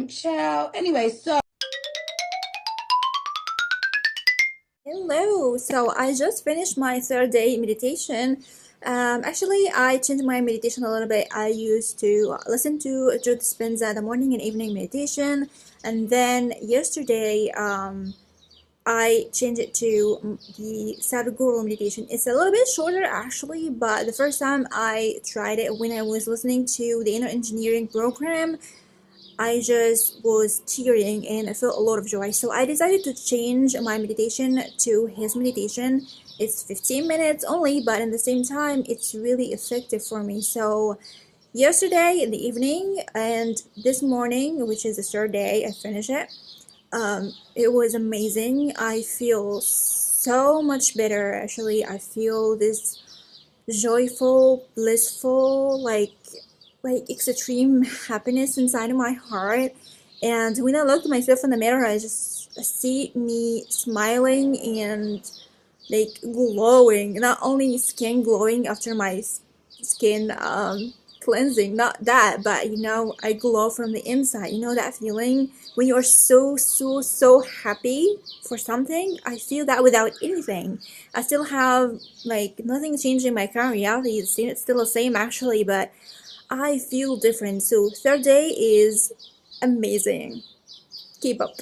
Ciao. Anyway, so Hello. So I just finished my third day meditation. Actually, I changed my meditation a little bit. I used to listen to Joe Dispenza the morning and evening meditation, and then yesterday, I changed it to the Sadhguru meditation. It's a little bit shorter actually, but the first time I tried it when I was listening to the inner engineering program, I just was tearing and I felt a lot of joy. So I decided to change my meditation to his meditation. It's 15 minutes only, but at the same time, it's really effective for me. So yesterday in the evening and this morning, which is the third day, I finished it. It was amazing. I feel so much better actually. I feel this joyful, blissful, like extreme happiness inside of my heart. And when I look at myself in the mirror, I just see me smiling and like glowing. Not only skin glowing after my skin cleansing, not that, but I glow from the inside. You know that feeling when you are so happy for something? I feel that without anything. I still have like nothing changed in my current reality. It's still the same actually, but I feel different. So third day is amazing. Keep up.